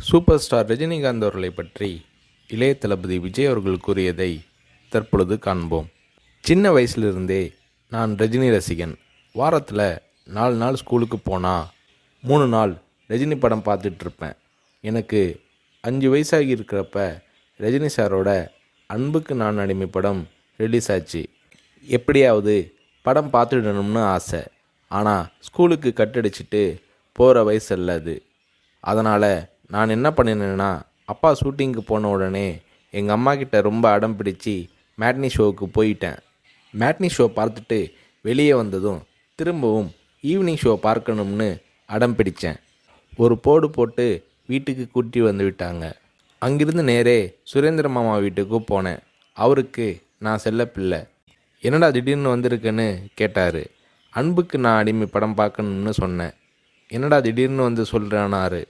Super star Rajinikanth அவர்களை பற்றி இளைய தளபதி விஜய் அவர்கள் கூறியதை தற்பொழுது காண்போம். சின்ன வயசுலிருந்தே நான் ரஜினி ரசிகன். வாரத்தில் 4 நாள் ஸ்கூலுக்கு போனால் 3 நாள் ரஜினி படம் பார்த்துட்ருப்பேன். எனக்கு 5 வயசாகி இருக்கிறப்ப ரஜினி சாரோட அன்புக்கு நான் அடிமை படம் ரிலீஸ் ஆச்சு. எப்படியாவது படம் பார்த்துடணும்னு ஆசை. ஆனால் ஸ்கூலுக்கு கட்டடிச்சிட்டு போகிற வயசு அல்ல அது. அதனால் நான் என்ன பண்ணினேன்னா, அப்பா ஷூட்டிங்க்கு போன உடனே எங்கள் அம்மா கிட்ட ரொம்ப அடம் பிடிச்சி மேட்னி ஷோவுக்கு போயிட்டேன். மேட்னி ஷோ பார்த்துட்டு வெளியே வந்ததும் திரும்பவும் ஈவினிங் ஷோ பார்க்கணும்னு அடம் பிடித்தேன். ஒரு போடு போட்டு வீட்டுக்கு கூட்டி வந்து விட்டாங்க. அங்கிருந்து நேரே சுரேந்திர மாமா வீட்டுக்கு போனேன். அவருக்கு நான் செல்ல பிள்ளை. என்னடா திடீர்னு வந்திருக்கேன்னு கேட்டார். அன்புக்கு நான் அடிமை படம் பார்க்கணும்னு சொன்னேன். என்னடா திடீர்னு வந்து சொல்கிறானாரு.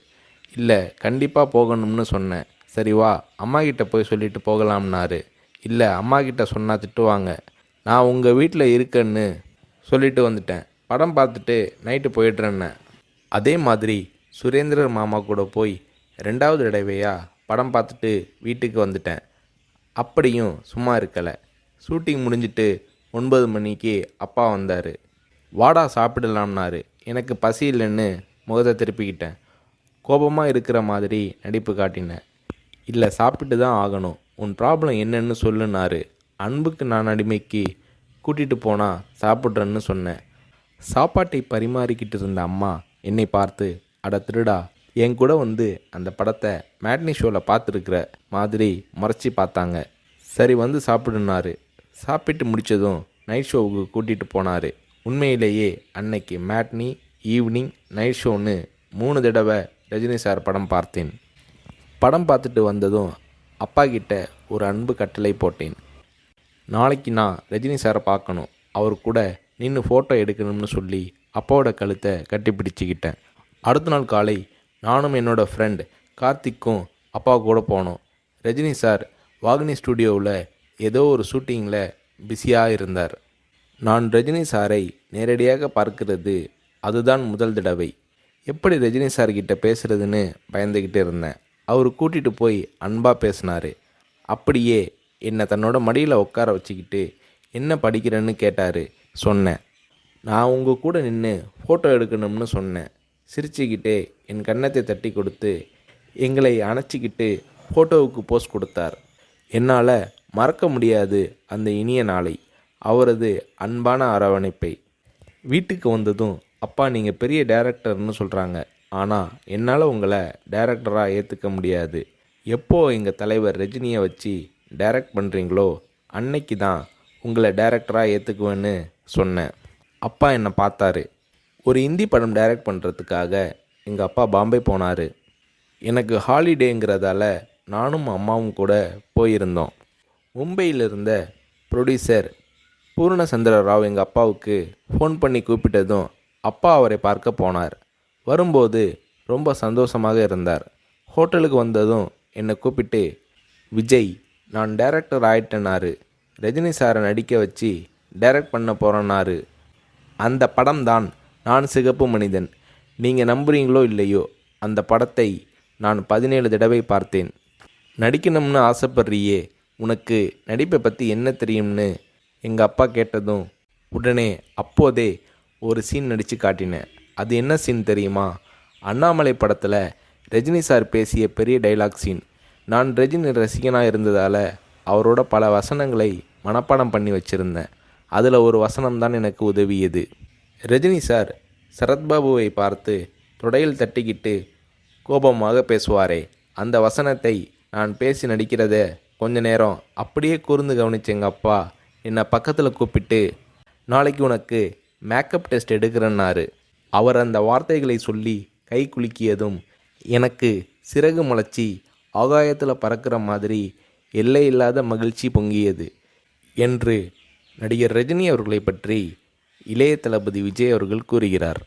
இல்லை, கண்டிப்பாக போகணும்னு சொன்னேன். சரி வா, அம்மா கிட்ட போய் சொல்லிட்டு போகலாம்னாரு. இல்லை, அம்மா கிட்ட சொன்னால் திட்டுவாங்க. நான் உங்கள் வீட்டில் இருக்கேன்னு சொல்லிட்டு வந்துட்டேன். படம் பார்த்துட்டு நைட்டு போயிடுறேன்னு. அதே மாதிரி சுரேந்திரர் மாமா கூட போய் 2வது தடவையாக படம் பார்த்துட்டு வீட்டுக்கு வந்துட்டேன். அப்படியும் சும்மா இருக்கலை. ஷூட்டிங் முடிஞ்சிட்டு 9 மணிக்கு அப்பா வந்தார். வாடா சாப்பிடலாம்னாரு. எனக்கு பசி இல்லைன்னு முகத்தை திருப்பிக்கிட்டேன். கோபமாக இருக்கிற மாதிரி நடிப்பு காட்டினேன். இல்லை, சாப்பிட்டு தான் ஆகணும். உன் ப்ராப்ளம் என்னன்னு சொல்லுனாரு. அன்புக்கு நான் அடிமைக்கு கூட்டிகிட்டு போனால் சாப்பிட்றேன்னு சொன்னேன். சாப்பாட்டை பரிமாறிக்கிட்டு இருந்த அம்மா என்னை பார்த்து, அட திருடா, என் கூட வந்து அந்த படத்தை மேட்னி ஷோவில் பார்த்துருக்குற மாதிரி முறைச்சி பார்த்தாங்க. சரி வந்து சாப்பிடுனாரு. சாப்பிட்டு முடித்ததும் நைட் ஷோவுக்கு கூட்டிகிட்டு போனார். உண்மையிலேயே அன்னைக்கு மேட்னி, ஈவினிங், நைட் ஷோன்னு 3 தடவை ரஜினி சார் படம் பார்த்தேன். படம் பார்த்துட்டு வந்ததும் அப்பா கிட்ட ஒரு அன்பு கட்டளை போட்டேன். நாளைக்கு நான் ரஜினி சாரை பார்க்கணும், அவர் கூட நின்று ஃபோட்டோ எடுக்கணும்னு சொல்லி அப்பாவோட கழுத்தை கட்டி பிடிச்சிக்கிட்டேன். அடுத்த நாள் காலை நானும் என்னோடய ஃப்ரெண்ட் கார்த்திக்கும் அப்பா கூட போனோம். ரஜினி சார் வாகினி ஸ்டுடியோவில் ஏதோ ஒரு ஷூட்டிங்கில் பிஸியாக இருந்தார். நான் ரஜினி சாரை நேரடியாக பார்க்கிறது அதுதான் முதல் தடவை. எப்படி ரஜினி சார்கிட்ட பேசுகிறதுன்னு பயந்துக்கிட்டு இருந்தேன். அவர் கூட்டிகிட்டு போய் அன்பாக பேசினார். அப்படியே என்னை தன்னோட மடியில் உட்கார வச்சுக்கிட்டு என்ன படிக்கிறேன்னு கேட்டார். சொன்னேன், நான் உங்கள் கூட நின்று ஃபோட்டோ எடுக்கணும்னு சொன்னேன். சிரிச்சுக்கிட்டே என் கன்னத்தை தட்டி கொடுத்து எங்களை அணைச்சிக்கிட்டு ஃபோட்டோவுக்கு போஸ் கொடுத்தார். என்னால் மறக்க முடியாது அந்த இனிய நாளை, அவரது அன்பான அரவணைப்பை. வீட்டுக்கு வந்ததும், அப்பா நீங்கள் பெரிய டைரக்டர்னு சொல்கிறாங்க, ஆனால் என்னால் உங்களை டைரக்டராக ஏற்றுக்க முடியாது. எப்போ எங்கள் தலைவர் ரஜினியை வச்சு டைரக்ட் பண்ணுறீங்களோ அன்னைக்கு தான் உங்களை டைரக்டராக ஏற்றுக்குவேன்னு சொன்னேன். அப்பா என்னை பார்த்தாரு. ஒரு ஹிந்தி படம் டைரக்ட் பண்ணுறதுக்காக எங்கள் அப்பா பாம்பே போனார். எனக்கு ஹாலிடேங்கிறதால நானும் அம்மாவும் கூட போயிருந்தோம். மும்பையில் இருந்த ப்ரொடியூசர் பூர்ணச்சந்திர ராவ் எங்கள் அப்பாவுக்கு ஃபோன் பண்ணி கூப்பிட்டதும் அப்பா அவரை பார்க்க போனார். வரும்போது ரொம்ப சந்தோஷமாக இருந்தார். ஹோட்டலுக்கு வந்ததும் என்னை கூப்பிட்டு, விஜய், நான் டைரக்டர் ஆயிட்டேனாரு. ரஜினி சாரை நடிக்க வச்சு டைரக்ட் பண்ண போகிறேன்னாரு. அந்த படம் தான் நான் சிகப்பு மனிதன். நீங்கள் நம்புறீங்களோ இல்லையோ, அந்த படத்தை நான் 17 தடவை பார்த்தேன். நடிக்கணும்னு ஆசைப்படுறியே, உனக்கு நடிப்பை பற்றி என்ன தெரியும்னு எங்கள் அப்பா கேட்டதும் உடனே அப்போதே ஒரு சீன் நடித்து காட்டினேன். அது என்ன சீன் தெரியுமா? அண்ணாமலை படத்தில் ரஜினி சார் பேசிய பெரிய டைலாக் சீன். நான் ரஜினி ரசிகனாக இருந்ததால் அவரோட பல வசனங்களை மனப்பாடம் பண்ணி வச்சுருந்தேன். அதில் ஒரு வசனம்தான் எனக்கு உதவியது. ரஜினி சார் சரத்பாபுவை பார்த்து தொடையில் தட்டிக்கிட்டு கோபமாக பேசுவாரே, அந்த வசனத்தை நான் பேசி நடிக்கிறத கொஞ்ச நேரம் அப்படியே கூர்ந்து கவனிச்ச எங்கள் அப்பா என்னை பக்கத்தில் கூப்பிட்டு, நாளைக்கு உனக்கு மேக்கப் டெஸ்ட் எடுக்கிறேன்னாரு. அவர் அந்த வார்த்தைகளை சொல்லி கை குலுக்கியதும் எனக்கு சிறகு முளைச்சி ஆகாயத்தில் பறக்கிற மாதிரி எல்லையில்லாத மகிழ்ச்சி பொங்கியது என்று நடிகர் ரஜினி அவர்களை பற்றி இளைய தளபதி விஜய் அவர்கள் கூறுகிறார்.